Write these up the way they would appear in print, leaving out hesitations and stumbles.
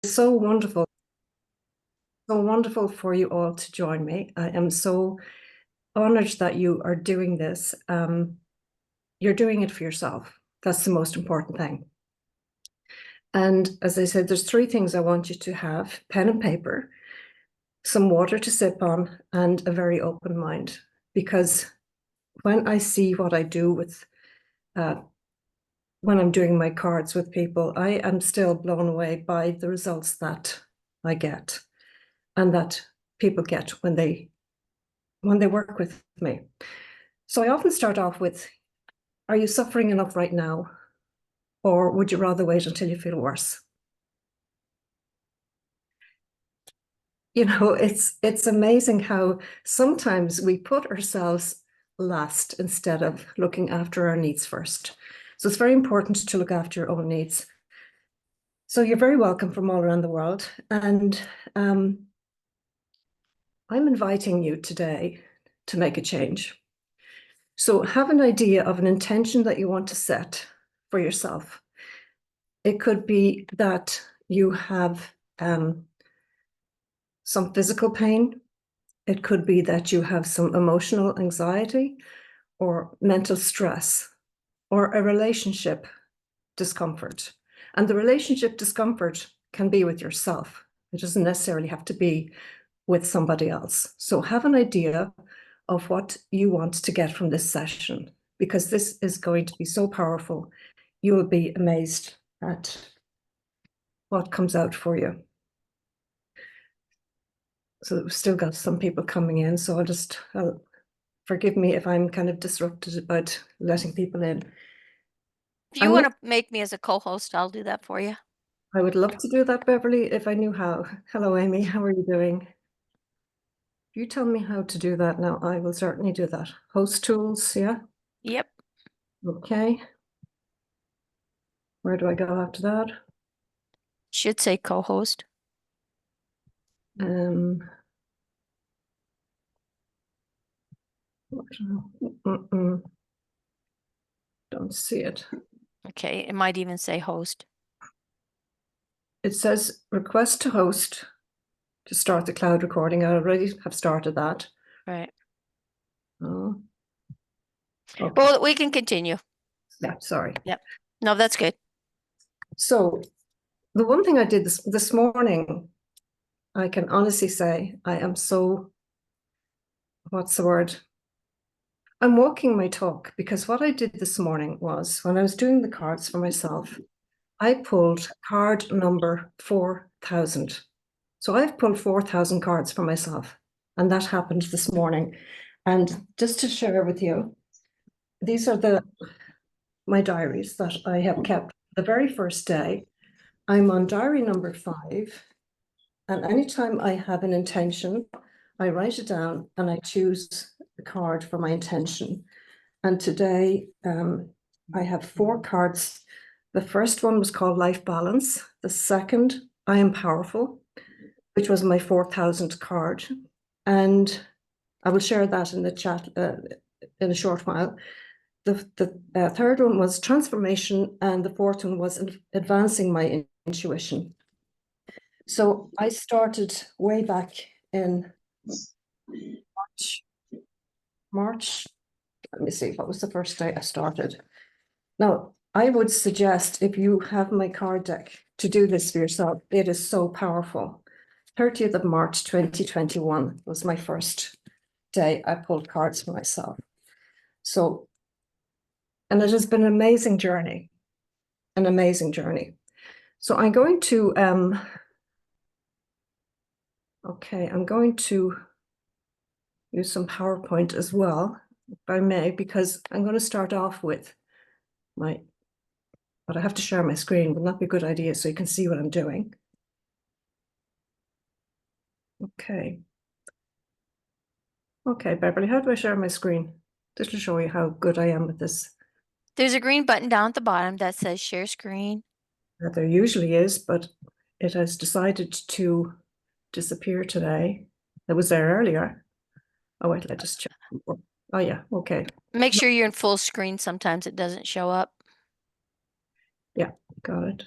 so wonderful for you all to join me. I am so honored that you are doing this. You're doing it for yourself. That's the most important thing. And as I said, there's three things I want you to have: pen and paper, some water to sip on, and a very open mind. Because when I see what I do with, when I'm doing my cards with people, I am still blown away by the results that I get and that people get when they work with me. So I often start off with, are you suffering enough right now? Or would you rather wait until you feel worse? You know, it's amazing how sometimes we put ourselves last instead of looking after our needs first. So it's very important to look after your own needs. So you're very welcome from all around the world. And I'm inviting you today to make a change. So have an idea of an intention that you want to set for yourself. It could be that you have some physical pain. It could be that you have some emotional anxiety or mental stress or a relationship discomfort. And the relationship discomfort can be with yourself. It doesn't necessarily have to be with somebody else. So have an idea of what you want to get from this session, because this is going to be so powerful. You will be amazed at what comes out for you. So we've still got some people coming in, so forgive me if I'm kind of disrupted about letting people in. If you want to make me as a co-host, I'll do that for you. I would love to do that, Beverly, if I knew how. Hello, Amy. How are you doing? If you tell me how to do that now, I will certainly do that. Host tools, yeah? Yep. Okay. Where do I go after that? Should say co-host. Don't see it. Okay, it might even say host. It says request to host to start the cloud recording. I already have started that. Right. Oh. Okay. Well, we can continue. Yeah, sorry. Yep. No, that's good. So the one thing I did this morning, I can honestly say I am so, what's the word? I'm walking my talk, because what I did this morning was, when I was doing the cards for myself, I pulled card number 4,000. So I've pulled 4,000 cards for myself, and that happened this morning. And just to share with you, these are my diaries that I have kept. The very first day, I'm on diary number 5, and anytime I have an intention, I write it down and I choose the card for my intention. And today, I have 4 cards. The first one was called Life Balance. The second, I Am Powerful, which was my 4,000 card. And I will share that in the chat in a short while. The third one was Transformation, and the fourth one was Advancing My Intuition. So I started way back in March. Let me see, what was the first day I started? Now, I would suggest, if you have my card deck, to do this for yourself. It is so powerful. 30th of March 2021 was my first day I pulled cards for myself. So, and it has been an amazing journey, an amazing journey. So I'm going to, okay, I'm going to use some PowerPoint as well, if I may, because I'm going to start off with but I have to share my screen. Wouldn't that be a good idea, so you can see what I'm doing? Okay. Okay, Beverly, how do I share my screen? Just to show you how good I am with this. There's a green button down at the bottom that says share screen. There usually is, but it has decided to disappear today. It was there earlier. Oh, wait, let's just check. Oh, yeah, okay. Make sure you're in full screen. Sometimes it doesn't show up. Yeah, got it.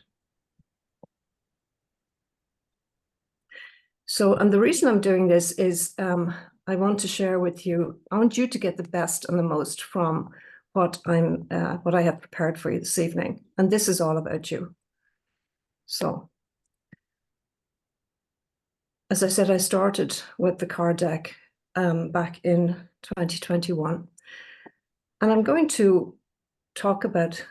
So, and the reason I'm doing this is I want to share with you, I want you to get the best and the most from what I have prepared for you this evening. And this is all about you. So, as I said, I started with the card deck back in 2021. And I'm going to talk about,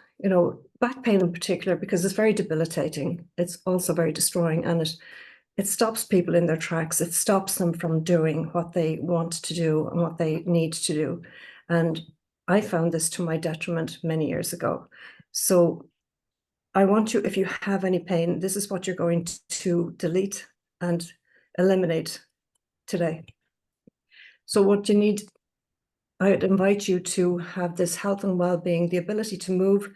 back pain in particular, because it's very debilitating. It's also very destroying, and it stops people in their tracks. It stops them from doing what they want to do and what they need to do. And I found this to my detriment many years ago. So I want you, if you have any pain, this is what you're going to delete and eliminate today. So what you need, I'd invite you to have this health and well-being, the ability to move,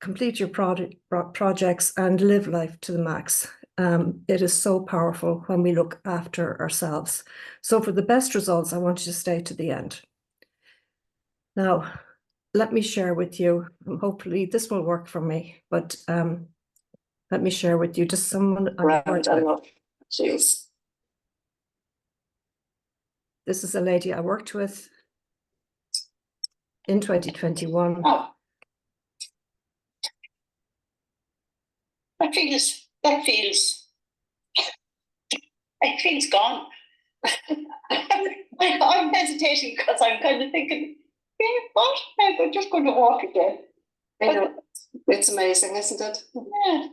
complete your projects, and live life to the max. It is so powerful when we look after ourselves. So for the best results, I want you to stay to the end. Now, let me share with you, hopefully this will work for me, but let me share with you just someone I worked with. Jeez. This is a lady I worked with in 2021. Oh. That feels gone. I'm hesitating because I'm kind of thinking, what? I'm just going to walk again. I know. It's amazing, isn't it? Yeah.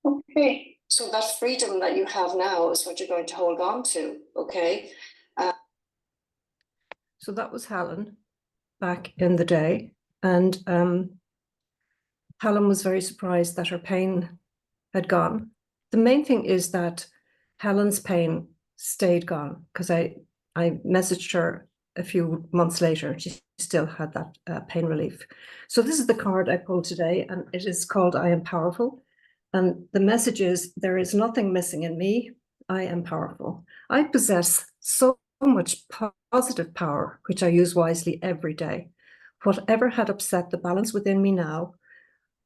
Okay. So that freedom that you have now is what you're going to hold on to, okay? So that was Helen back in the day. And Helen was very surprised that her pain had gone. The main thing is that Helen's pain stayed gone, because I messaged her a few months later. She still had that pain relief. So this is the card I pulled today, and it is called I Am Powerful. And the message is, there is nothing missing in me. I am powerful. I possess so much positive power, which I use wisely every day. Whatever had upset the balance within me now,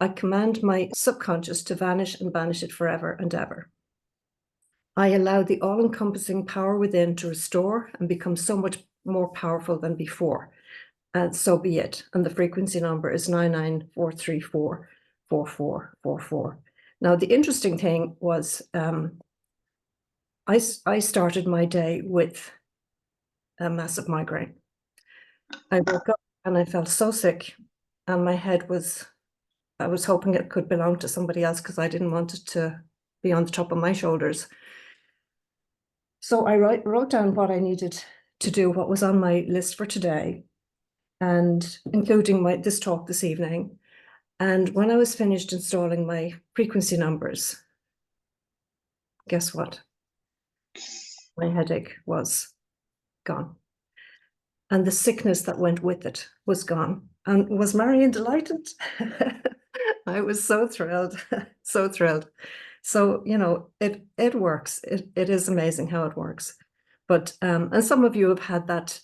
I command my subconscious to vanish and banish it forever and ever. I allow the all-encompassing power within to restore and become so much more powerful than before. And so be it. And the frequency number is 994344444. Now, the interesting thing was I started my day with a massive migraine. I woke up and I felt so sick, and my head was, I was hoping it could belong to somebody else because I didn't want it to be on the top of my shoulders. So I wrote down what I needed to do, what was on my list for today, and including this talk this evening. And when I was finished installing my frequency numbers, guess what? My headache was gone. And the sickness that went with it was gone. And was Marian delighted? I was so thrilled, so thrilled. So, it works. It is amazing how it works. But, and some of you have had that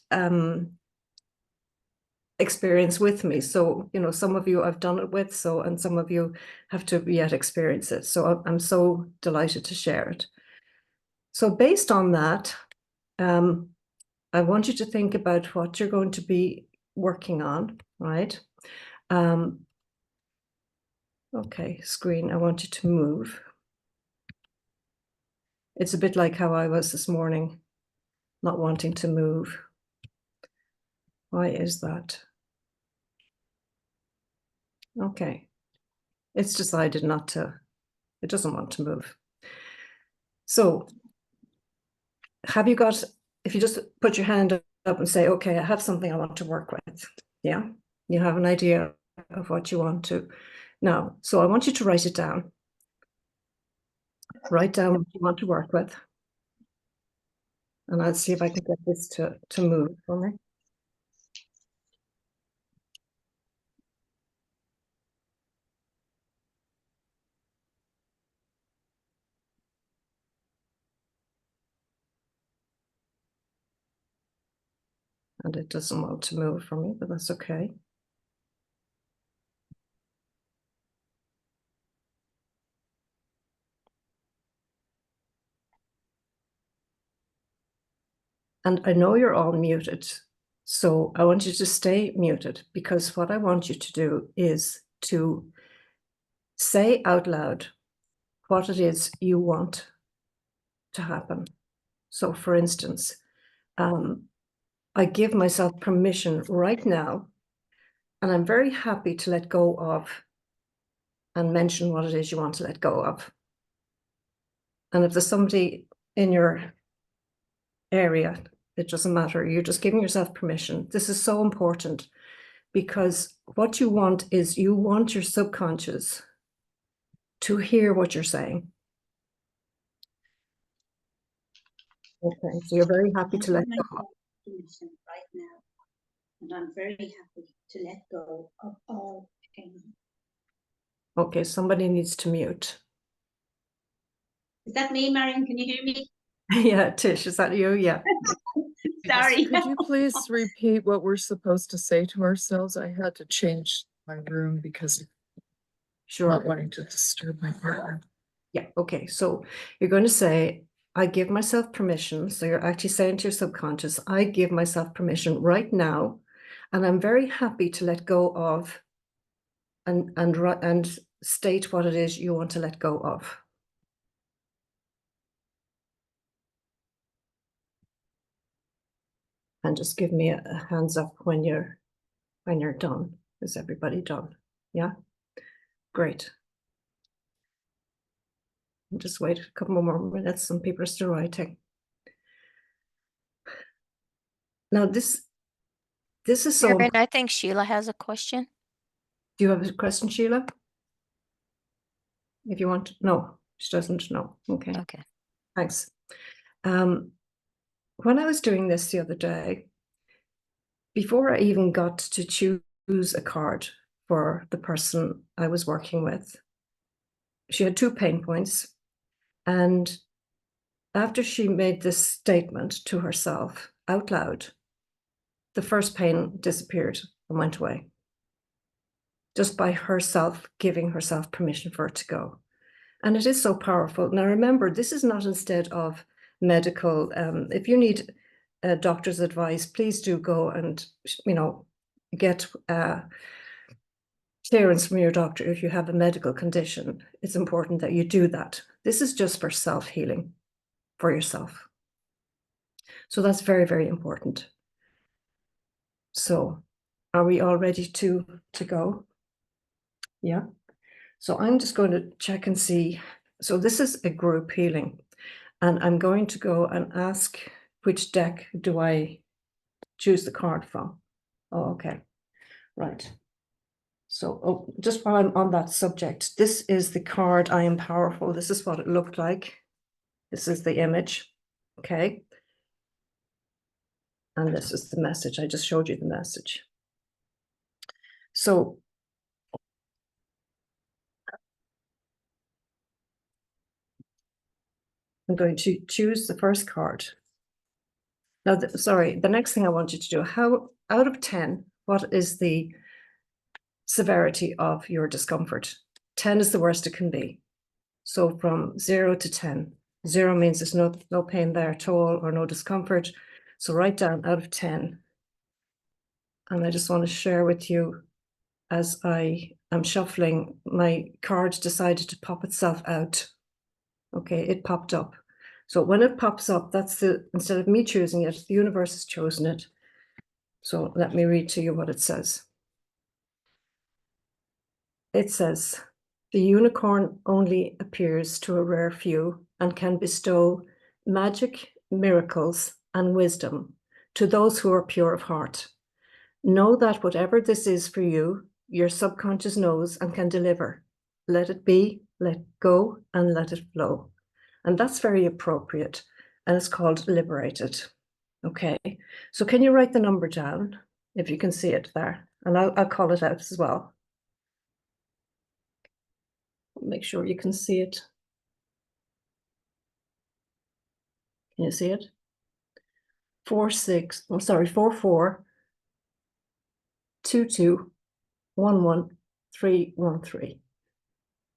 experience with me. So, some of you I've done it with, and some of you have to yet experience it. So I'm so delighted to share it. So based on that, I want you to think about what you're going to be working on, right? Okay, screen, I want you to move. It's a bit like how I was this morning, not wanting to move. Why is that? Okay, it's decided not to, it doesn't want to move. So have you got, if you just put your hand up and say, okay, I have something I want to work with. Yeah, you have an idea of what you want to. Now, so I want you to write it down. Write down what you want to work with. And I'll see if I can get this to move for me. And it doesn't want to move for me, but that's okay. And I know you're all muted, so I want you to stay muted, because what I want you to do is to say out loud what it is you want to happen. So for instance, I give myself permission right now, and I'm very happy to let go of, and mention what it is you want to let go of. And if there's somebody in your area, it doesn't matter. You're just giving yourself permission. This is so important, because what you want is, you want your subconscious to hear what you're saying. Okay, so you're very happy to let go. Permission right now, and I'm very happy to let go of all pain. Okay, somebody needs to mute. Is that me, Marian? Can you hear me? Yeah, Tish, is that you? Yeah. Sorry. Could you please repeat what we're supposed to say to ourselves? I had to change my room because I'm Sure. not wanting to disturb my partner. Yeah, okay. So you're going to say, I give myself permission. So you're actually saying to your subconscious, I give myself permission right now, and I'm very happy to let go of, and state what it is you want to let go of. And just give me a hands up when you're done. Is everybody done? Yeah, great. Just wait a couple more minutes. Some people are still writing. Now this is so. Marian, I think Sheila has a question. Do you have a question, Sheila? If you want, no, she doesn't know. Okay, Okay. thanks. When I was doing this the other day, before I even got to choose a card for the person I was working with, she had 2 pain points. And after she made this statement to herself out loud, the first pain disappeared and went away, just by herself giving herself permission for it to go. And it is so powerful. Now, remember, this is not instead of medical. If you need a doctor's advice, please do go and, get clearance from your doctor. If you have a medical condition, it's important that you do that. This is just for self-healing for yourself. So that's very, very important. So are we all ready to go? Yeah. So I'm just going to check and see. So this is a group healing, and I'm going to go and ask, which deck do I choose the card from? Oh, okay. Right. So just while I'm on that subject, this is the card, I Am Powerful. This is what it looked like. This is the image. Okay. And this is the message. I just showed you the message. So I'm going to choose the first card. Now, the next thing I want you to do, how out of 10, what is the severity of your discomfort? 10 is the worst it can be. So from 0 to 10, 0 means there's no pain there at all, or no discomfort. So write down out of 10. And I just want to share with you, as I am shuffling, my card decided to pop itself out. Okay, it popped up. So when it pops up, that's instead of me choosing it, the universe has chosen it. So let me read to you what it says. It says, the unicorn only appears to a rare few and can bestow magic, miracles, and wisdom to those who are pure of heart. Know that whatever this is for you, your subconscious knows and can deliver. Let it be, let go, and let it flow. And that's very appropriate. And it's called Liberated. Okay. So can you write the number down, if you can see it there? And I'll call it out as well. Make sure you can see it. Can you see it? 4 4 2 2 1 1 3 1 3.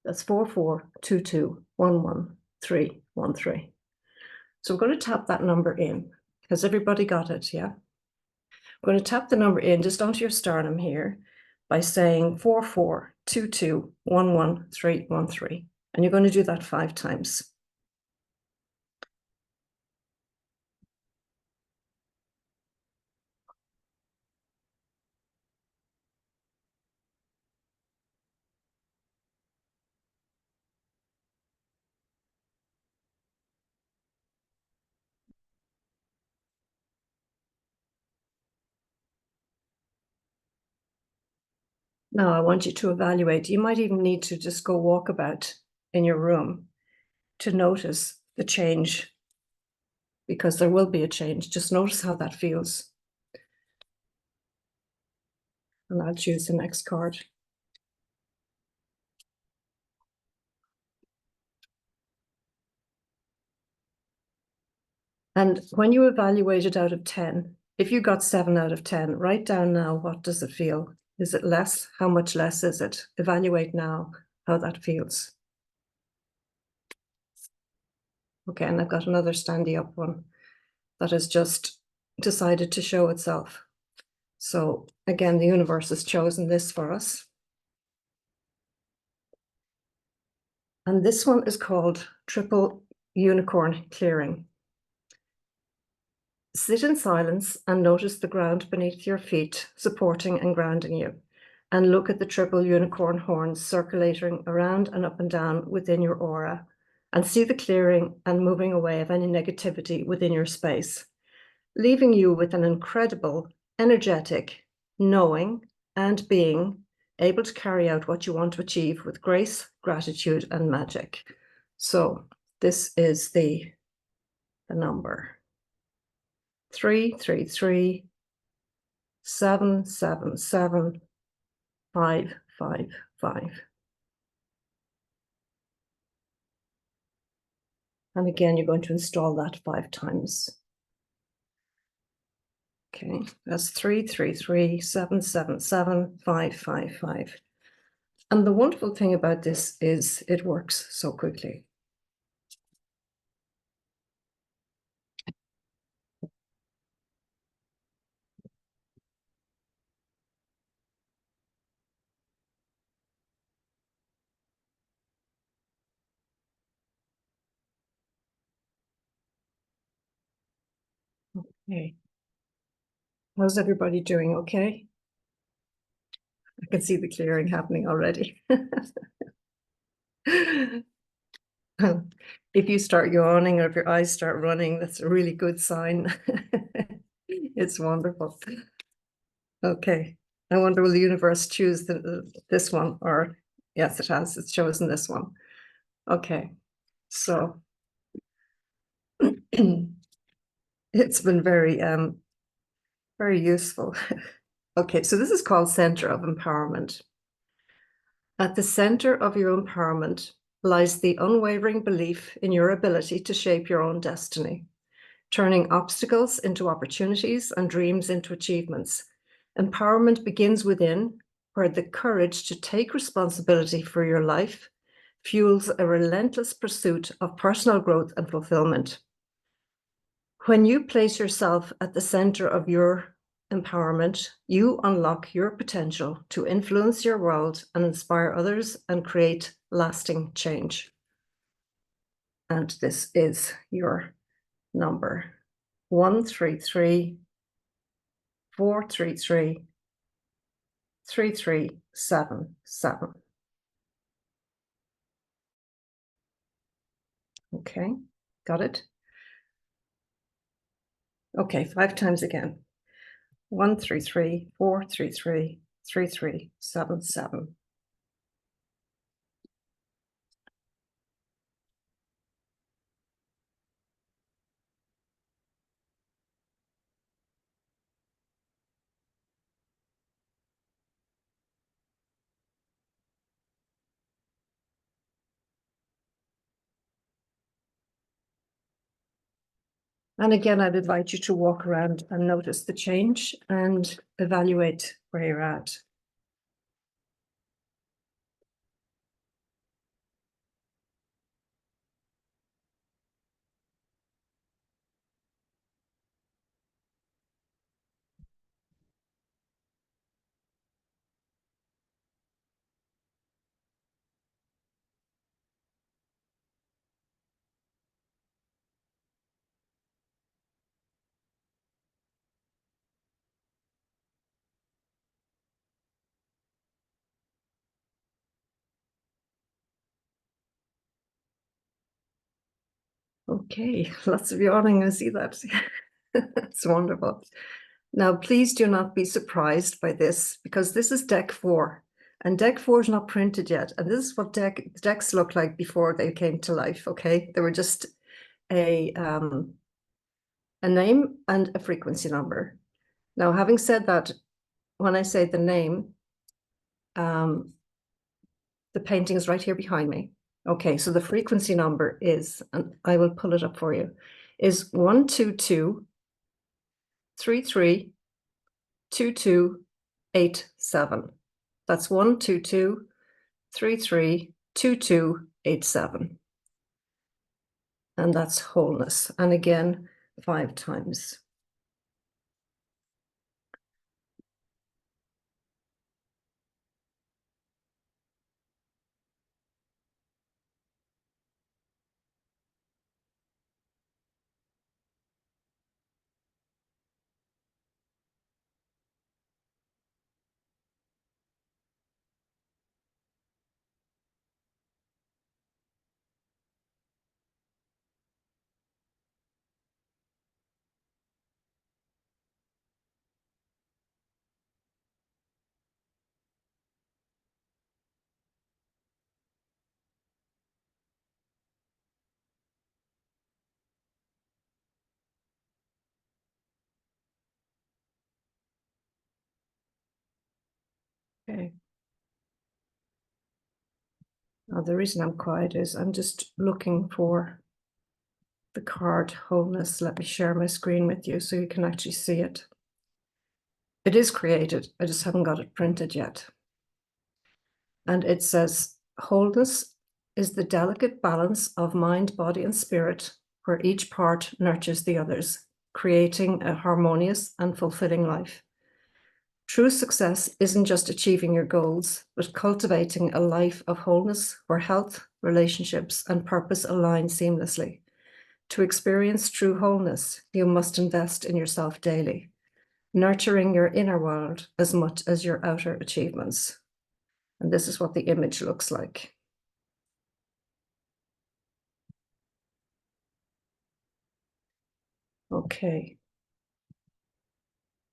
That's 4 4 2 2 1 1 3 1 3. So we're going to tap that number in. Has everybody got it? Yeah. I'm going to tap the number in just onto your sternum here by saying 4422111313. And you're going to do that 5 times. Now I want you to evaluate. You might even need to just go walk about in your room to notice the change, because there will be a change. Just notice how that feels. And I'll choose the next card. And when you evaluate it out of 10, if you got 7 out of 10, write down now, what does it feel? Is it less? How much less is it? Evaluate now how that feels. Okay, and I've got another standy up one that has just decided to show itself. So again, the universe has chosen this for us. And this one is called Triple Unicorn Clearing. Sit in silence and notice the ground beneath your feet, supporting and grounding you. And look at the triple unicorn horns circulating around and up and down within your aura. And see the clearing and moving away of any negativity within your space, leaving you with an incredible, energetic, knowing and being able to carry out what you want to achieve with grace, gratitude, and magic. So this is the number 333-777-555. And again, you're going to install that 5 times. Okay, that's 333-777-555. And the wonderful thing about this is it works so quickly. Okay. How's everybody doing? Okay. I can see the clearing happening already. If you start yawning or if your eyes start running, that's a really good sign. It's wonderful. Okay. I wonder, will the universe choose this one, or yes, it has. It's chosen this one. Okay. So it's been very useful. Okay, so this is called Center of Empowerment. At the center of your empowerment lies the unwavering belief in your ability to shape your own destiny, turning obstacles into opportunities and dreams into achievements. Empowerment begins within, where the courage to take responsibility for your life fuels a relentless pursuit of personal growth and fulfillment. When you place yourself at the center of your empowerment, you unlock your potential to influence your world and inspire others and create lasting change. And this is your number 133-433-3377. Okay, got it? Okay, 5 times again. 133-433-3377. And again, I'd invite you to walk around and notice the change and evaluate where you're at. Okay, lots of yawning, I see that. It's wonderful. Now, please do not be surprised by this, because this is deck 4, and deck 4 is not printed yet. And this is what decks look like before they came to life, okay? They were just a name and a frequency number. Now, having said that, when I say the name, the painting is right here behind me. Okay, so the frequency number is, and I will pull it up for you, is 122 33 2287. That's 122 33 2287. And that's wholeness. And again, 5 times. Okay. Now, the reason I'm quiet is I'm just looking for the card wholeness. Let me share my screen with you so you can actually see it. It is created. I just haven't got it printed yet. And it says, wholeness is the delicate balance of mind, body, and spirit, where each part nurtures the others, creating a harmonious and fulfilling life. True success isn't just achieving your goals, but cultivating a life of wholeness where health, relationships, and purpose align seamlessly. To experience true wholeness, you must invest in yourself daily, nurturing your inner world as much as your outer achievements. And this is what the image looks like. Okay.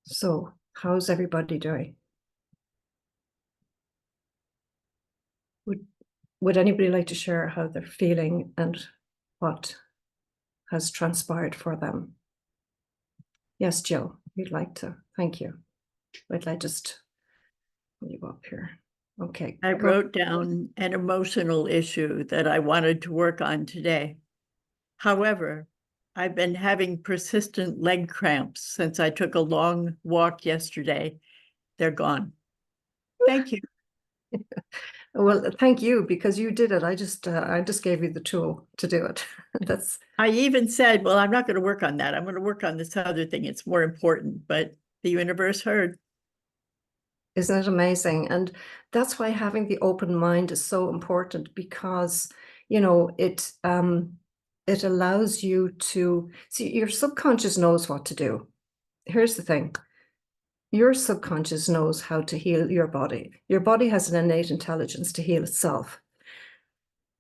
So, how's everybody doing? Would anybody like to share how they're feeling and what has transpired for them? Yes, Jill, you'd like to. Thank you. Wait, I just pull you up here. Okay. I wrote down an emotional issue that I wanted to work on today. However, I've been having persistent leg cramps since I took a long walk yesterday. They're gone. Thank you. Well, thank you, because you did it. I just gave you the tool to do it. I even said, well, I'm not going to work on that. I'm going to work on this other thing. It's more important, but the universe heard. Isn't it amazing? And that's why having the open mind is so important, because, you know, it allows you to see, your subconscious knows what to do. Here's the thing. Your subconscious knows how to heal your body. Your body has an innate intelligence to heal itself.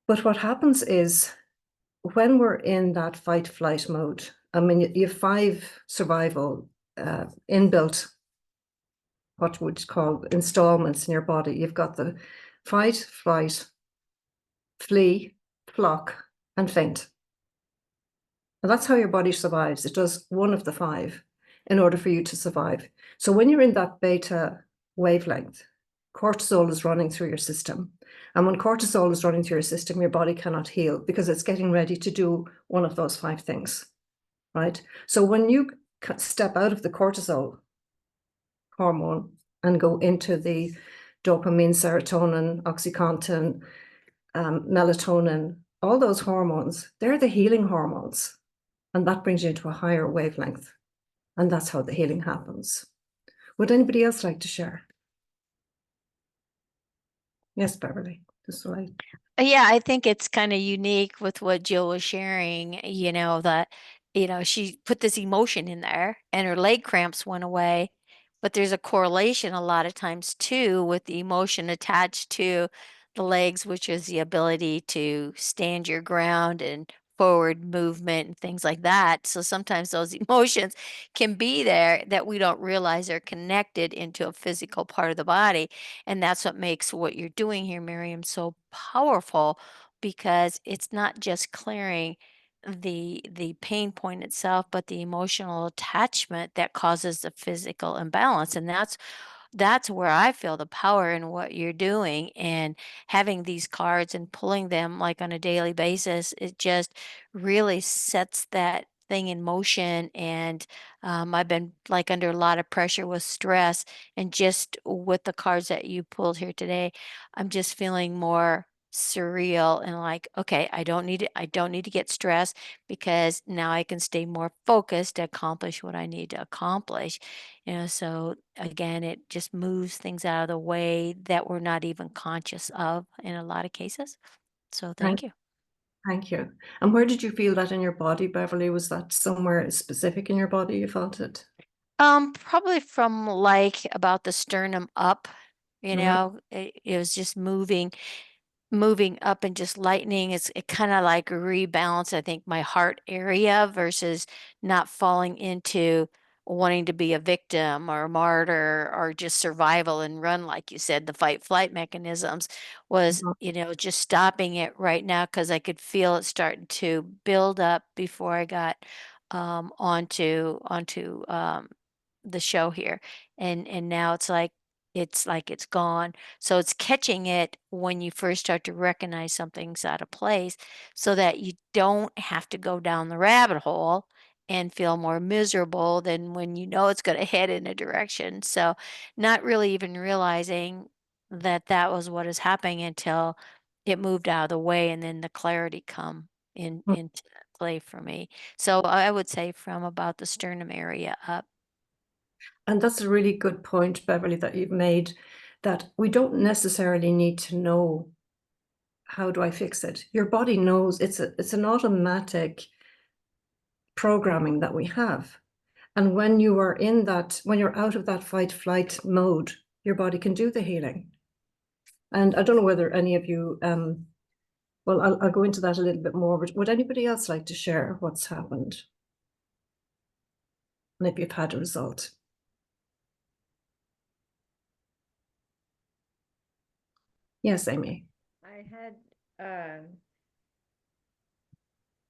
But what happens is when we're in that fight flight mode, I mean, you have 5 survival inbuilt, what would you call installments in your body. You've got the fight, flight, flee, flock, and faint. And that's how your body survives. It does one of the 5 in order for you to survive. So when you're in that beta wavelength, cortisol is running through your system. And when cortisol is running through your system, your body cannot heal because it's getting ready to do one of those 5 things, right? So when you step out of the cortisol hormone and go into the dopamine, serotonin, oxytocin, melatonin, all those hormones, they're the healing hormones. And that brings you into a higher wavelength. And that's how the healing happens. Would anybody else like to share? Yes, Beverly. Yeah, I think it's kind of unique with what Jill was sharing, you know, that, you know, she put this emotion in there and her leg cramps went away. But there's a correlation a lot of times too with the emotion attached to the legs, which is the ability to stand your ground and forward movement and things like that. So sometimes those emotions can be there that we don't realize are connected into a physical part of the body. And that's what makes what you're doing here, Miriam, so powerful, because it's not just clearing the pain point itself, but the emotional attachment that causes the physical imbalance. And that's where I feel the power in what you're doing, and having these cards and pulling them like on a daily basis. It just really sets that thing in motion. And I've been like under a lot of pressure with stress, and just with the cards that you pulled here today, I'm just feeling more surreal and like, okay, I don't need to get stressed, because now I can stay more focused to accomplish what I need to accomplish. So again, it just moves things out of the way that we're not even conscious of in a lot of cases. So thank you. Thank you. And where did you feel that in your body, Beverly? Was that somewhere specific in your body you felt it? Probably from like about the sternum up, Mhm. it was just moving up and just lightening. It kind of like rebalance, I think, my heart area, versus not falling into wanting to be a victim or a martyr or just survival and run, like you said, the fight flight mechanisms was, Mhm. just stopping it right now, because I could feel it starting to build up before I got onto the show here. And now it's gone. So it's catching it when you first start to recognize something's out of place, so that you don't have to go down the rabbit hole and feel more miserable than when you know it's going to head in a direction. So not really even realizing that that was what is happening until it moved out of the way, and then the clarity come into play for me. So I would say from about the sternum area up. And that's a really good point, Beverly, that you've made, that we don't necessarily need to know, how do I fix it? Your body knows. It's an automatic programming that we have. And when you are when you're out of that fight flight mode, your body can do the healing. And I don't know whether any of you, well, I'll go into that a little bit more, but would anybody else like to share what's happened? And if you've had a result? Yes, Amy. I had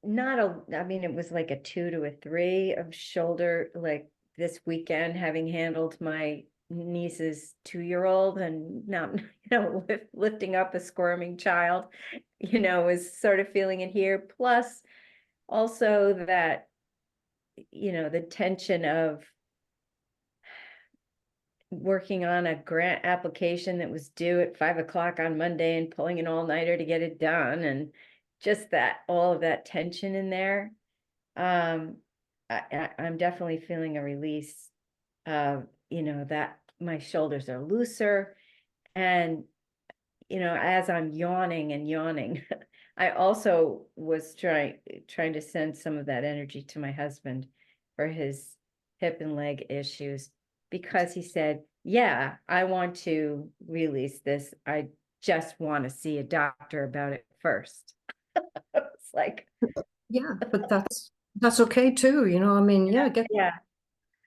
not I mean, it was like a 2 to a 3 of shoulder, like this weekend, having handled my niece's 2-year-old and not, lifting up a squirming child, was sort of feeling it here. Plus also that, the tension of working on a grant application that was due at 5 o'clock on Monday and pulling an all-nighter to get it done, and just all of that tension in there. I'm definitely feeling a release of, that my shoulders are looser. And, as I'm yawning and yawning, I also was trying to send some of that energy to my husband for his hip and leg issues, because he said, yeah, I want to release this. I just want to see a doctor about it first. It's like, Yeah, but that's okay too. I mean, yeah, yeah.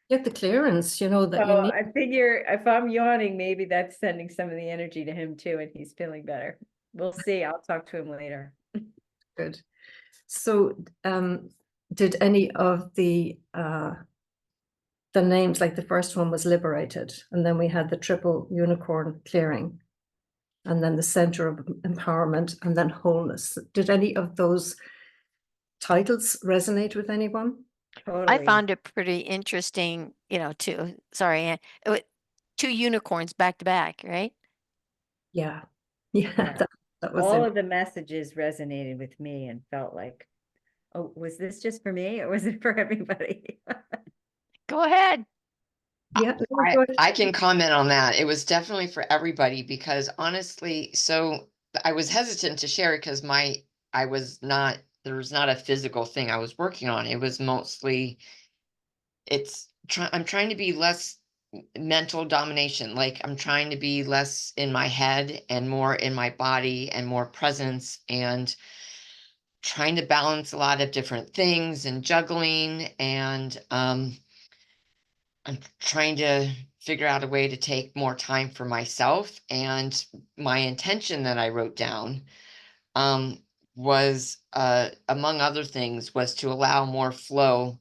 get the clearance, that you So need. I figure if I'm yawning, maybe that's sending some of the energy to him too, and he's feeling better. We'll see. I'll talk to him later. Good. So, did any of the names, like the first one was liberated, and then we had the triple unicorn clearing, and then the center of empowerment, and then wholeness. Did any of those titles resonate with anyone? I Totally. found it pretty interesting, sorry, Ann, 2 unicorns back to back, right? Yeah. Yeah, Yeah. that was All it. of the messages resonated with me and felt like, oh, was this just for me or was it for everybody? Go ahead. Yeah. I can comment on that. It was definitely for everybody, because honestly, so I was hesitant to share it because there was not a physical thing I was working on. It was mostly, I'm trying to be less mental domination. Like I'm trying to be less in my head and more in my body and more presence. And trying to balance a lot of different things and juggling, and I'm trying to figure out a way to take more time for myself. And my intention that I wrote down was, among other things, was to allow more flow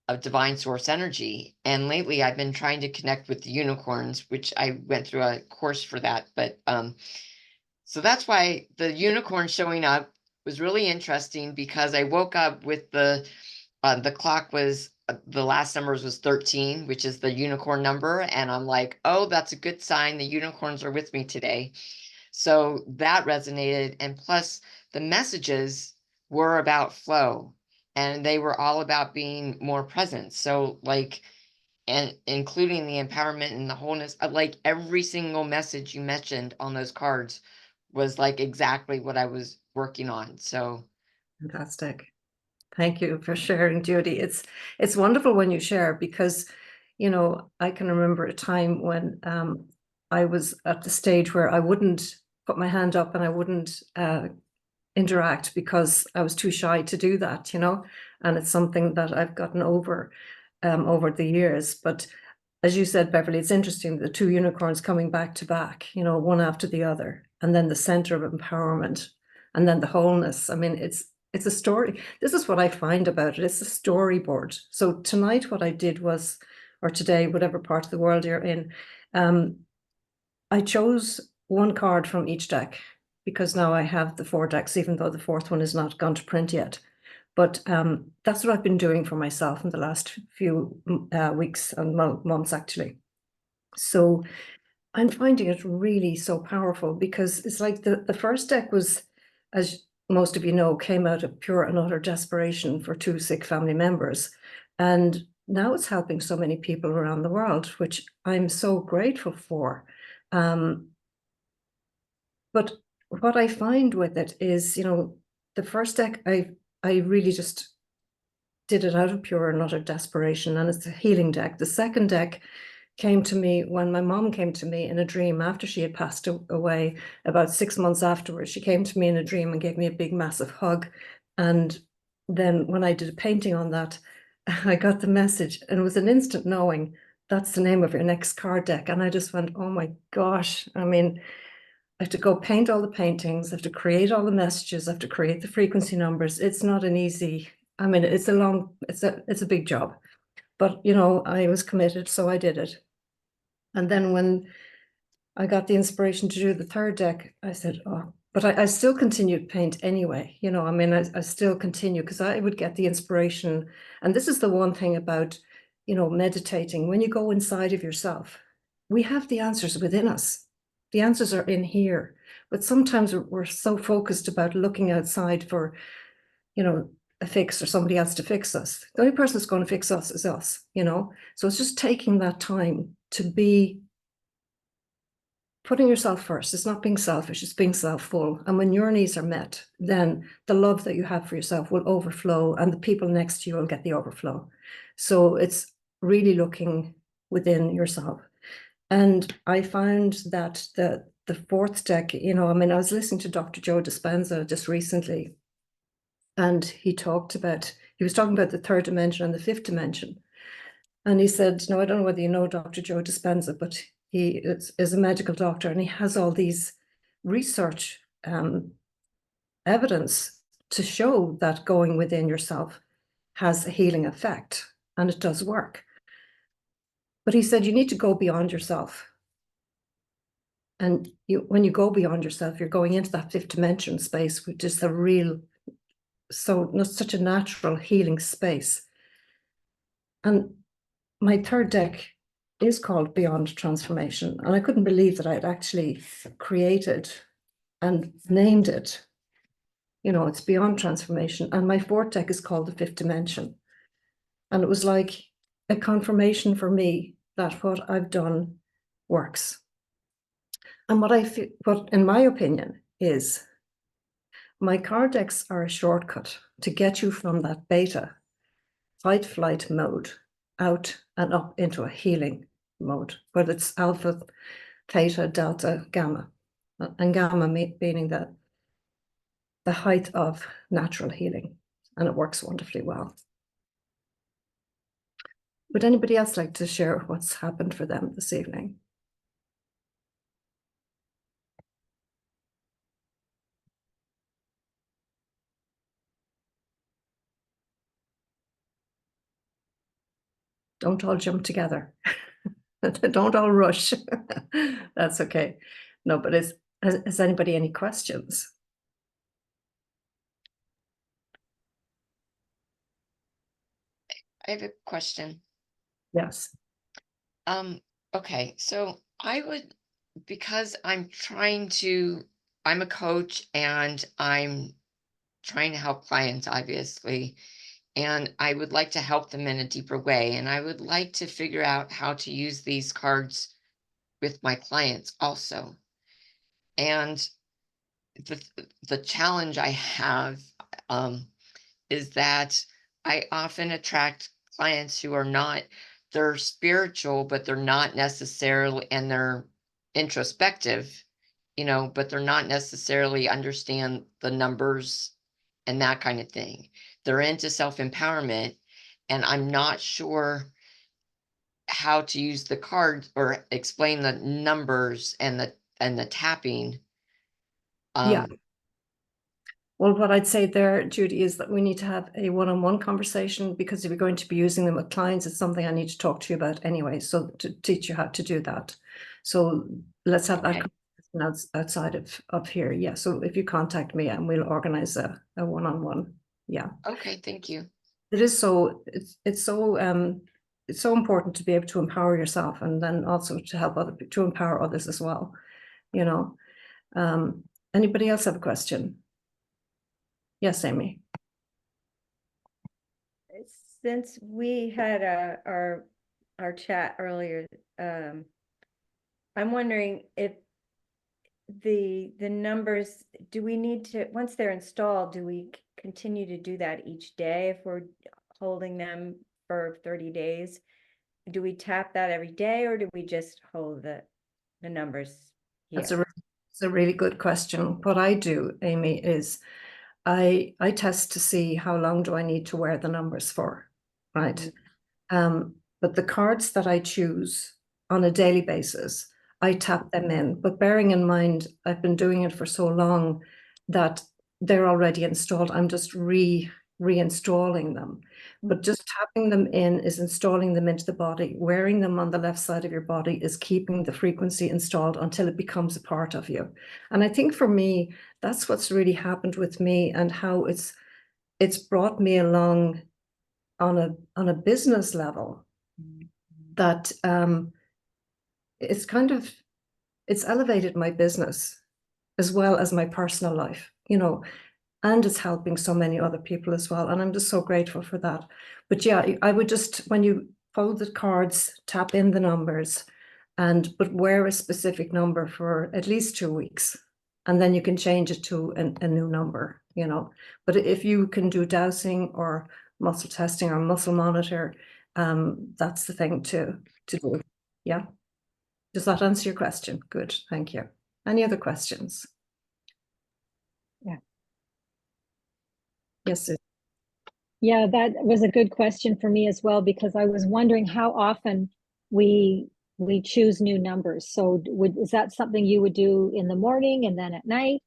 of divine source energy. And lately I've been trying to connect with the unicorns, which I went through a course for that. But so that's why the unicorn showing up was really interesting, because I woke up with the clock was, the last numbers was 13, which is the unicorn number. And I'm like, oh, that's a good sign. The unicorns are with me today. So that resonated. And plus the messages were about flow, and they were all about being more present. So like, and including the empowerment and the wholeness, like every single message you mentioned on those cards was like exactly what I was working on. So Fantastic. Thank you for sharing, Judy. It's wonderful when you share, because, you know, I can remember a time when I was at the stage where I wouldn't put my hand up and I wouldn't interact because I was too shy to do that, you know, and it's something that I've gotten over the years. But as you said, Beverly, it's interesting, the two unicorns coming back to back, you know, one after the other, and then the center of empowerment, and then the wholeness. I mean, it's a story. This is what I find about it. It's a storyboard. So tonight, what I did was, or today, whatever part of the world you're in, I chose one card from each deck, because now I have the 4 decks, even though the fourth one is not gone to print yet. But that's what I've been doing for myself in the last few weeks and months, actually. So I'm finding it really so powerful, because it's like the first deck was, as most of you know, came out of pure and utter desperation for 2 sick family members. And now it's helping so many people around the world, which I'm so grateful for. But what I find with it is, you know, the first deck, I really just did it out of pure and utter desperation, and it's a healing deck. The second deck came to me when my mom came to me in a dream after she had passed away. About 6 months afterwards, she came to me in a dream and gave me a big, massive hug. And then when I did a painting on that, I got the message, and it was an instant knowing, that's the name of your next card deck. And I just went, oh my gosh. I mean, I have to go paint all the paintings, I have to create all the messages, I have to create the frequency numbers. It's not an easy, I mean, it's a big job. But, you know, I was committed, so I did it. And then when I got the inspiration to do the third deck, I said, oh, but I still continued to paint anyway. You know, I mean, I still continue, because I would get the inspiration. And this is the one thing about, you know, meditating. When you go inside of yourself, we have the answers within us. The answers are in here. But sometimes we're so focused about looking outside for, you know, a fix or somebody else to fix us. The only person that's going to fix us is us, you know? So it's just taking that time to be putting yourself first. It's not being selfish, it's being self-full. And when your needs are met, then the love that you have for yourself will overflow, and the people next to you will get the overflow. So it's really looking within yourself. And I found that the fourth deck, you know, I mean, I was listening to Dr. Joe Dispenza just recently, and he was talking about the third dimension and the fifth dimension. And he said, no, I don't know whether you know Dr. Joe Dispenza, but he is a medical doctor, and he has all these research evidence to show that going within yourself has a healing effect, and it does work. But he said, you need to go beyond yourself. And when you go beyond yourself, you're going into that fifth dimension space, which is such a natural healing space. And my third deck is called Beyond Transformation. And I couldn't believe that I had actually created and named it. You know, it's Beyond Transformation. And my fourth deck is called the Fifth Dimension. And it was like a confirmation for me that what I've done works. And what in my opinion is, my card decks are a shortcut to get you from that beta fight flight mode out and up into a healing mode, whether it's alpha, theta, delta, gamma, and gamma meaning that the height of natural healing, and it works wonderfully well. Would anybody else like to share what's happened for them this evening? Don't all jump together. Don't all rush. That's okay. No, but has anybody any questions? I have a question. Yes. Okay, so because I'm a coach and I'm trying to help clients, obviously, and I would like to help them in a deeper way. And I would like to figure out how to use these cards with my clients also. And the challenge I have is that I often attract clients who are they're spiritual, but they're not necessarily, and they're introspective, but they're not necessarily understand the numbers and that kind of thing. They're into self-empowerment, and I'm not sure how to use the cards or explain the numbers and the tapping. Yeah. Well, what I'd say there, Judy, is that we need to have a one-on-one conversation, because if you're going to be using them with clients, it's something I need to talk to you about anyway. So to teach you how to do that. So let's have that conversation outside of here. Yeah. So if you contact me, and we'll organize a one-on-one. Yeah. Okay. Thank you. It is so, it's so important to be able to empower yourself, and then also to help to empower others as well. Anybody else have a question? Yes, Amy. Since we had our chat earlier, I'm wondering if the numbers, do we need to, once they're installed, do we continue to do that each day if we're holding them for 30 days? Do we tap that every day, or do we just hold the numbers here? That's a really good question. What I do, Amy, is I test to see how long do I need to wear the numbers for, right? But the cards that I choose on a daily basis, I tap them in. But bearing in mind, I've been doing it for so long that they're already installed. I'm just reinstalling them. But just tapping them in is installing them into the body. Wearing them on the left side of your body is keeping the frequency installed until it becomes a part of you. And I think for me, that's what's really happened with me, and how it's brought me along on a business level, that it's elevated my business as well as my personal life, and it's helping so many other people as well. And I'm just so grateful for that. But yeah, I would just, when you fold the cards, tap in the numbers, but wear a specific number for at least 2 weeks. And then you can change it to a new number, But if you can do dowsing or muscle testing or muscle monitor, that's the thing to do. Yeah. Does that answer your question? Good. Thank you. Any other questions? Yeah. Yes. Yeah, that was a good question for me as well, because I was wondering how often we choose new numbers. So is that something you would do in the morning and then at night?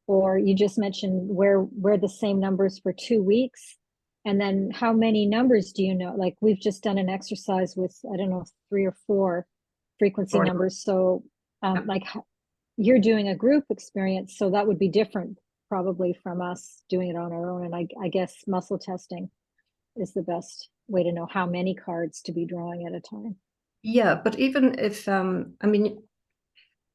Or you just mentioned wear the same numbers for 2 weeks? And then how many numbers do you know? Like, we've just done an exercise with, I don't know, 3 or 4 frequency numbers. So like, you're doing a group experience, so that would be different probably from us doing it on our own. And I guess muscle testing is the best way to know how many cards to be drawing at a time. Yeah, but even if I mean,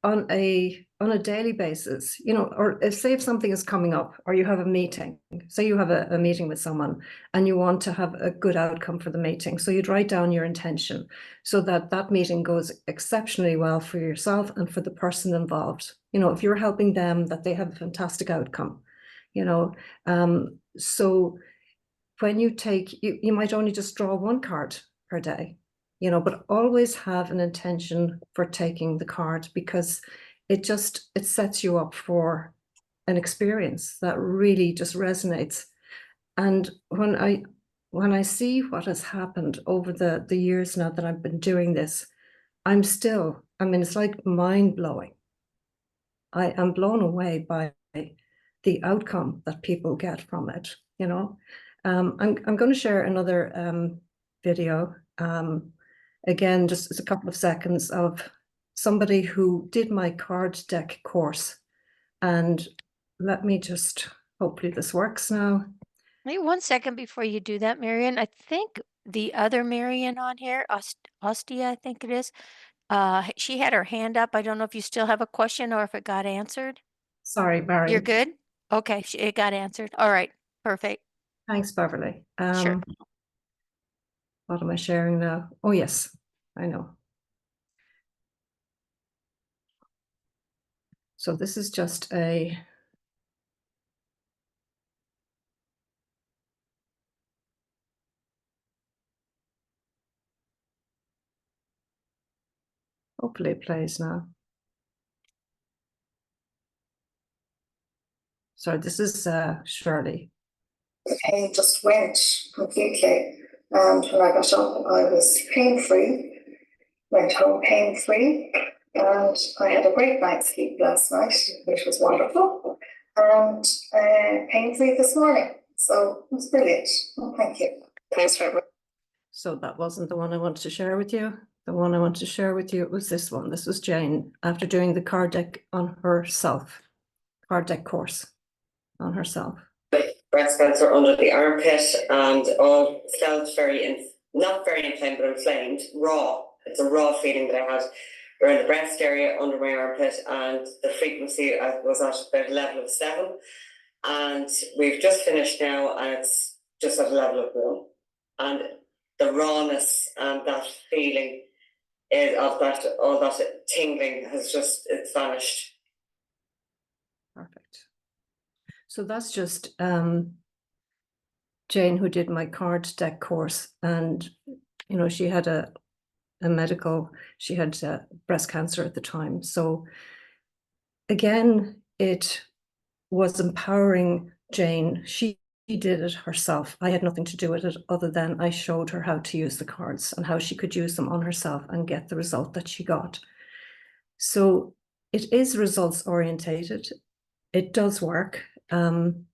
on a daily basis, or if something is coming up, or you have a meeting, say you have a meeting with someone and you want to have a good outcome for the meeting, so you'd write down your intention so that meeting goes exceptionally well for yourself and for the person involved. If you're helping them, that they have a fantastic outcome. So when you might only just draw 1 card per day, but always have an intention for taking the card, because it sets you up for an experience that really just resonates. And when I see what has happened over the years now that I've been doing this, I'm still, I mean, it's like mind blowing. I am blown away by the outcome that people get from it, you know. I'm going to share another video. Again, just a couple of seconds of somebody who did my card deck course. And let me just, hopefully this works now. Wait 1 second before you do that, Marian. I think the other Marian on here, Ostia, I think it is. She had her hand up. I don't know if you still have a question or if it got answered. Sorry, Barry. You're good? Okay, it got answered. All right, perfect. Thanks, Beverly. Sure. What am I sharing now? Oh, yes, I know. So this is just a hopefully it plays now. So this is Shirley. The pain just went completely. And when I got up, I was pain-free, went home pain-free, and I had a great night's sleep last night, which was wonderful, and pain-free this morning. So it was brilliant. Oh, thank you. Thanks very much. So that wasn't the one I wanted to share with you. The one I wanted to share with you was this one. This was Jane after doing the card deck on herself, card deck course on herself. Breast cancer under the armpit, and all felt not very inflamed, but inflamed, raw. It's a raw feeling that I had around the breast area under my armpit, and the frequency was at about a level of 7. And we've just finished now, and it's just at a level of 1. And the rawness and that feeling of that, all that tingling it's vanished. Perfect. So that's just Jane, who did my card deck course, and you know, she had a medical, she had breast cancer at the time. So again, it was empowering Jane. She did it herself. I had nothing to do with it other than I showed her how to use the cards and how she could use them on herself and get the result that she got. So it is results orientated. It does work. I'm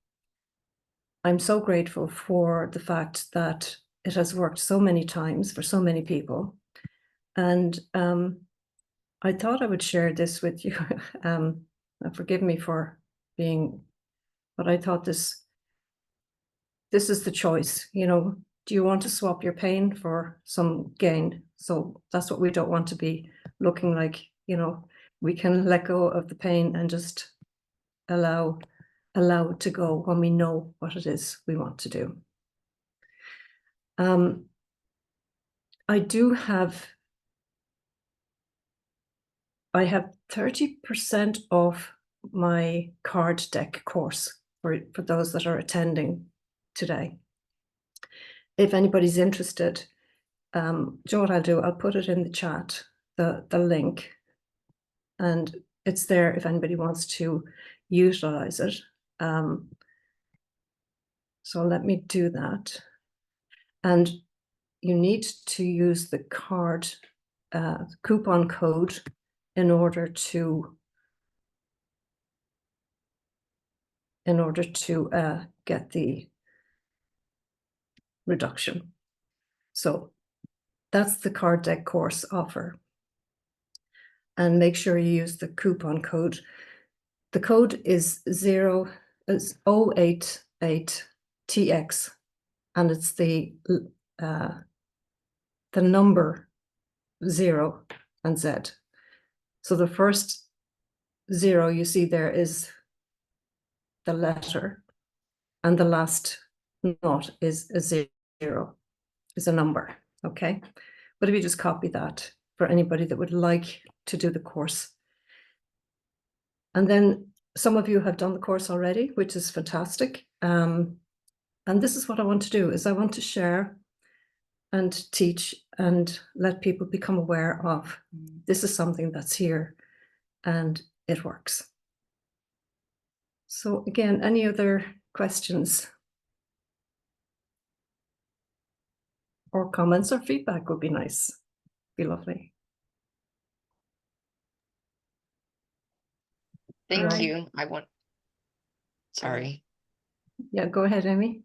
so grateful for the fact that it has worked so many times for so many people. And I thought I would share this with you. Forgive me for being, but I thought this is the choice. You know, do you want to swap your pain for some gain? So that's what we don't want to be looking like. You know, we can let go of the pain and just allow it to go when we know what it is we want to do. I have 30% off my card deck course for those that are attending today. If anybody's interested, do you know what I'll do? I'll put it in the chat, the link, and it's there if anybody wants to utilize it. So let me do that. And you need to use the card coupon code in order to get the reduction. So that's the card deck course offer. And make sure you use the coupon code. The code is 088TX, and it's the number 0 and Z. So the first 0 you see there is the letter, and the last naught is a 0, is a number, okay? But if you just copy that for anybody that would like to do the course. And then some of you have done the course already, which is fantastic. And this is what I want to do, is I want to share and teach and let people become aware of this is something that's here and it works. So again, any other questions? Or comments or feedback would be nice. Be lovely. Thank Right. you. Sorry. Yeah, go ahead, Amy.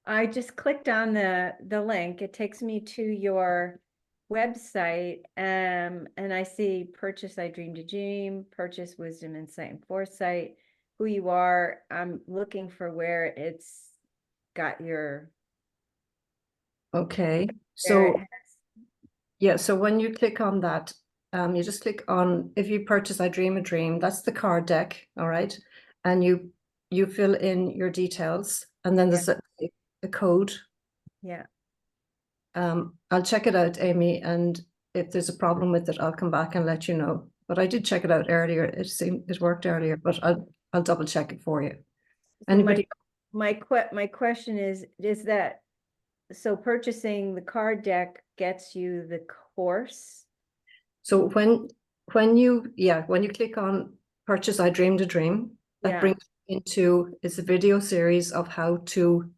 I just clicked on the link. It takes me to your website, and I see purchase I Dream to Dream, purchase Wisdom, Insight, and Foresight, who you are. I'm looking for where it's got your. Okay, where so it has- yeah, so when you click on that, you just click on, if you purchase I Dream a Dream, that's the card deck, all right? And you fill in your details, and then there's a code. Yeah. I'll check it out, Amy, and if there's a problem with it, I'll come back and let you know. But I did check it out earlier. It worked earlier, but I'll double check it for you. So Anybody? my question is that, so purchasing the card deck gets you the course? So when you click on purchase I Dreamed a Dream, that Yeah. brings you into, it's a video series of how to,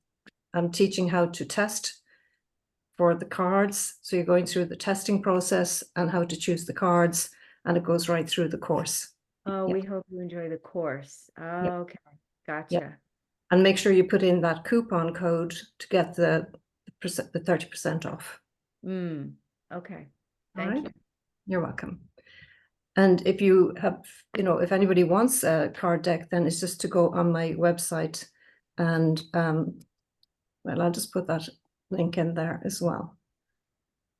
I'm teaching how to test for the cards. So you're going through the testing process and how to choose the cards, and it goes right through the course. Oh, Yeah. we hope you enjoy the course. Oh, okay, gotcha. And make sure you put in that coupon code to get the 30% off. Okay, All thank right. you. You're welcome. And if you have, if anybody wants a card deck, then it's just to go on my website, and well, I'll just put that link in there as well.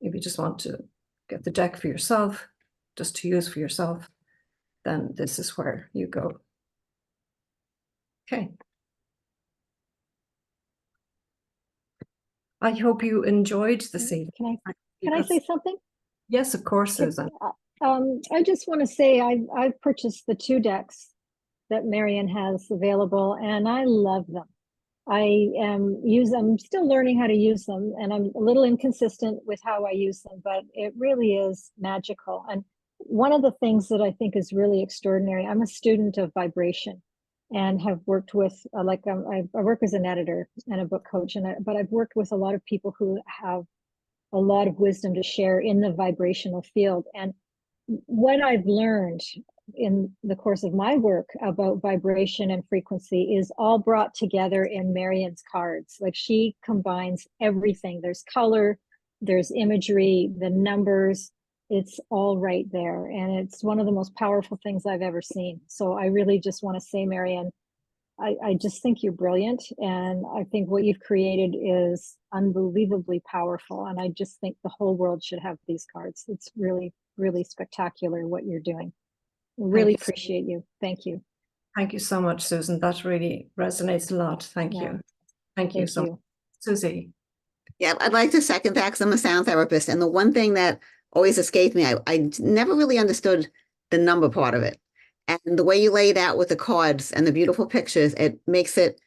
If you just want to get the deck for yourself, just to use for yourself, then this is where you go. Okay. I hope you enjoyed this evening. Can I say something? Yes, of course, Susan. I just want to say I've purchased the 2 decks that Marian has available, and I love them. I'm still learning how to use them, and I'm a little inconsistent with how I use them, but it really is magical. And one of the things that I think is really extraordinary, I'm a student of vibration and have worked with, I work as an editor and a book coach, but I've worked with a lot of people who have a lot of wisdom to share in the vibrational field. And what I've learned in the course of my work about vibration and frequency is all brought together in Marian's cards. Like, she combines everything. There's color, there's imagery, the numbers, it's all right there. And it's one of the most powerful things I've ever seen. So I really just want to say, Marian, I just think you're brilliant. And I think what you've created is unbelievably powerful. And I just think the whole world should have these cards. It's really, really spectacular what you're doing. Really appreciate you. Thank you. Thank you so much, Susan. That really resonates a lot. Thank you. Thank you so much. Susie. Yeah, I'd like to second that because I'm a sound therapist. And the one thing that always escaped me, I never really understood the number part of it. And the way you lay it out with the cards and the beautiful pictures, it makes it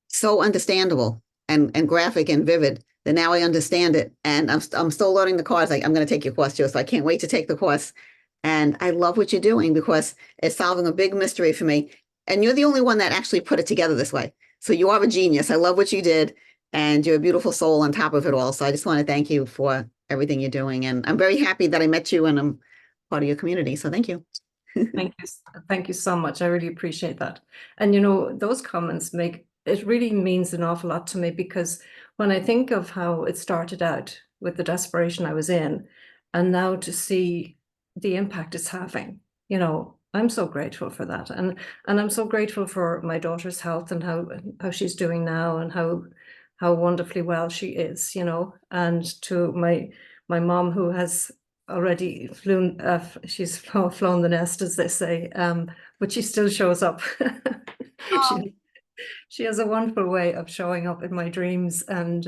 so understandable and graphic and vivid that now I understand it. And I'm still learning the cards. Like, I'm going to take your course, Joe, so I can't wait to take the course. And I love what you're doing because it's solving a big mystery for me. And you're the only one that actually put it together this way. So you are a genius. I love what you did. And you're a beautiful soul on top of it all. So I just want to thank you for everything you're doing. And I'm very happy that I met you and I'm part of your community. So thank you. Thank you. Thank you so much. I really appreciate that. And those comments it really means an awful lot to me, because when I think of how it started out with the desperation I was in, and now to see the impact it's having, I'm so grateful for that. And I'm so grateful for my daughter's health and how she's doing now, and how wonderfully well she is, and to my mom, who has already flown, she's flown the nest, as they say, but she still shows up. She has a wonderful way of showing up in my dreams, and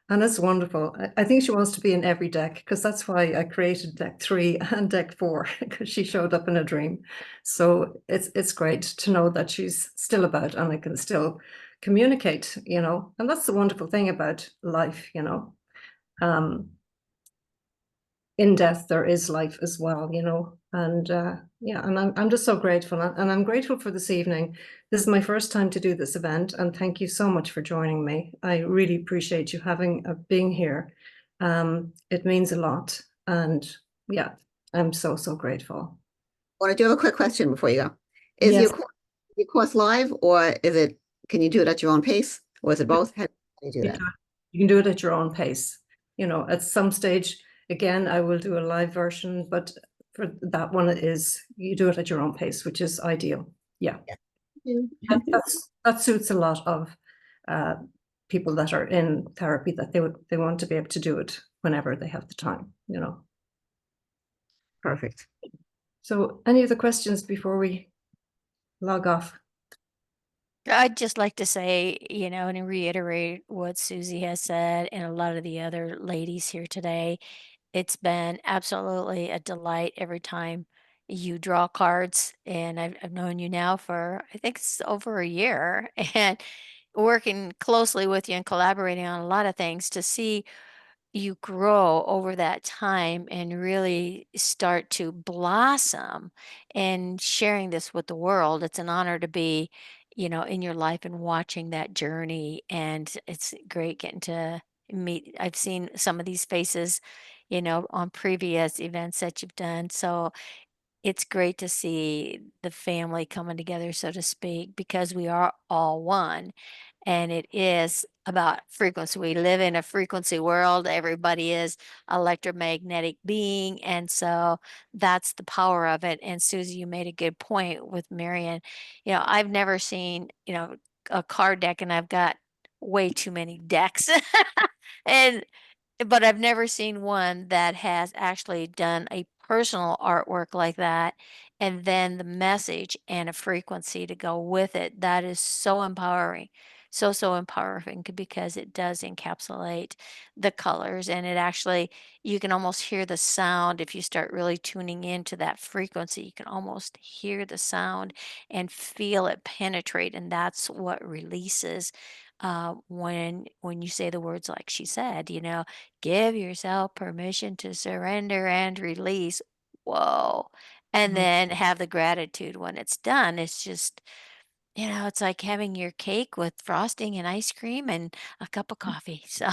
it's wonderful. I think she wants to be in every deck, because that's why I created deck 3 and deck 4, because she showed up in a dream. So it's great to know that she's still about and I can still communicate, and that's the wonderful thing about life, in death there is life as well, And yeah, and I'm just so grateful, and I'm grateful for this evening. This is my first time to do this event, and thank you so much for joining me. I really appreciate you being here. It means a lot, and yeah, I'm so grateful. Want to do a quick question before you go? Is Yes. your course live, or can you do it at your own pace, or is it both? How do you do that? You can do it at your own pace. You know, at some stage, again, I will do a live version, but for that one, you do it at your own pace, which is ideal. Yeah. That suits a lot of people that are in therapy, that they want to be able to do it whenever they have the time, you know. Perfect. So any other questions before we log off? I'd just like to say, you know, and reiterate what Susie has said and a lot of the other ladies here today. It's been absolutely a delight every time you draw cards, and I've known you now for, I think it's over a year, and working closely with you and collaborating on a lot of things to see you grow over that time and really start to blossom and sharing this with the world. It's an honor to be, you know, in your life and watching that journey. And it's great getting to meet. I've seen some of these faces, you know, on previous events that you've done. So it's great to see the family coming together, so to speak, because we are all one. And it is about frequency. We live in a frequency world. Everybody is electromagnetic being. And so that's the power of it. And Susie, you made a good point with Marian. You know, I've never seen, you know, a card deck, and I've got way too many decks. and but I've never seen one that has actually done a personal artwork like that, and then the message and a frequency to go with it. That is so empowering. So empowering because it does encapsulate the colors, and it actually, you can almost hear the sound if you start really tuning into that frequency. You can almost hear the sound and feel it penetrate, and that's what releases when you say the words like she said, you know, give yourself permission to surrender and release. Whoa. And then have the gratitude when it's done. It's just, you know, it's like having your cake with frosting and ice cream and a cup of coffee. So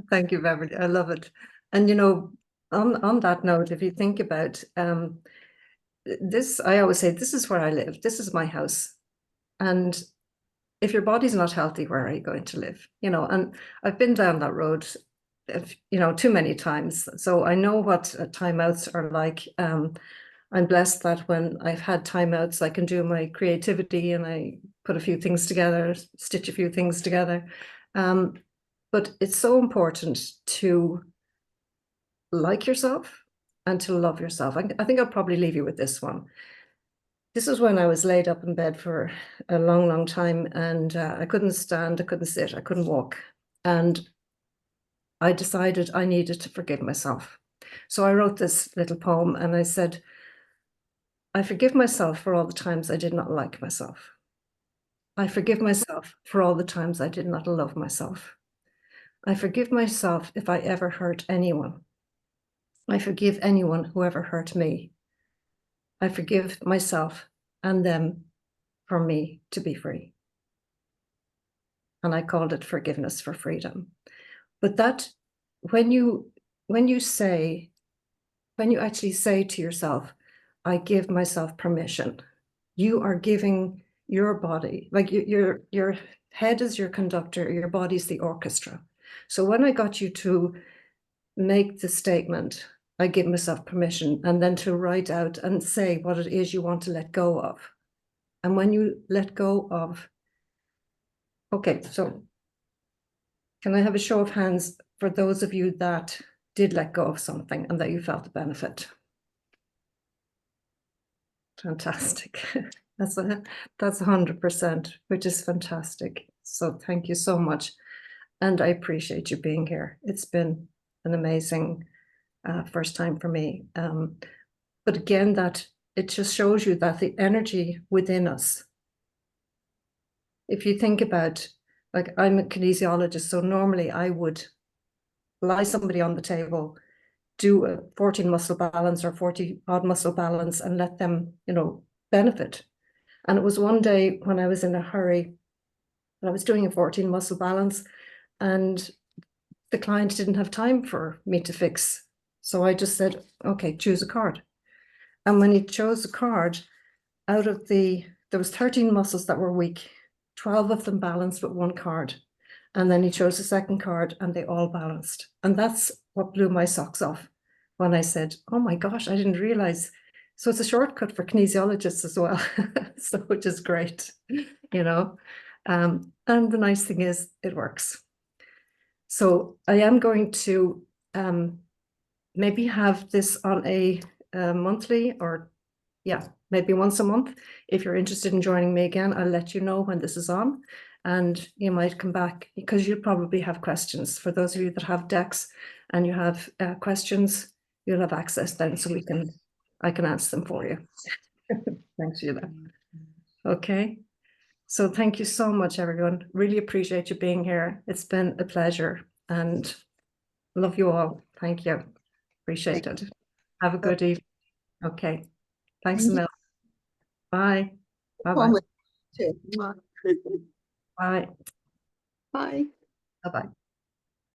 Thank you, Beverly. I love it. And you know, on that note, if you think about this, I always say, this is where I live. This is my house. And if your body's not healthy, where are you going to live? You know, and I've been down that road, you know, too many times. So I know what timeouts are like. I'm blessed that when I've had timeouts, I can do my creativity and I put a few things together, stitch a few things together. But it's so important to like yourself and to love yourself. I think I'll probably leave you with this one. This is when I was laid up in bed for a long time, and I couldn't stand, I couldn't sit, I couldn't walk. And I decided I needed to forgive myself. So I wrote this little poem, and I said, I forgive myself for all the times I did not like myself. I forgive myself for all the times I did not love myself. I forgive myself if I ever hurt anyone. I forgive anyone who ever hurt me. I forgive myself and them for me to be free. And I called it Forgiveness for Freedom. But that, when you actually say to yourself, I give myself permission, you are giving your body, like your head is your conductor, your body's the orchestra. So when I got you to make the statement, I give myself permission, and then to write out and say what it is you want to let go of. And when you let go of, okay, so can I have a show of hands for those of you that did let go of something and that you felt the benefit? Fantastic. That's 100%, which is fantastic. So thank you so much. And I appreciate you being here. It's been an amazing first time for me. But again, that it just shows you that the energy within us, if you think about, like, I'm a kinesiologist, so normally I would lie somebody on the table, do a 14 muscle balance or 40 odd muscle balance and let them, you know, benefit. And it was one day when I was in a hurry, I was doing a 14 muscle balance, and the client didn't have time for me to fix. So I just said, okay, choose a card. And when he chose a card, out of there was 13 muscles that were weak, 12 of them balanced with one card. And then he chose a second card and they all balanced. And that's what blew my socks off when I said, oh my gosh, I didn't realize. So it's a shortcut for kinesiologists as well, so which is great, you know. And the nice thing is it works. So I am going to maybe have this on a monthly, or yeah, maybe once a month. If you're interested in joining me again, I'll let you know when this is on, and you might come back because you probably have questions. For those of you that have decks and you have questions, you'll have access then, so I can answer them for you. Thanks, Sheila. Okay. So thank you so much, everyone. Really appreciate you being here. It's been a pleasure, and love you all. Thank you. Appreciate it. Have a good evening. Okay. Thanks, Mel. Bye. Bye-bye. Too. Bye. Bye. Bye-bye.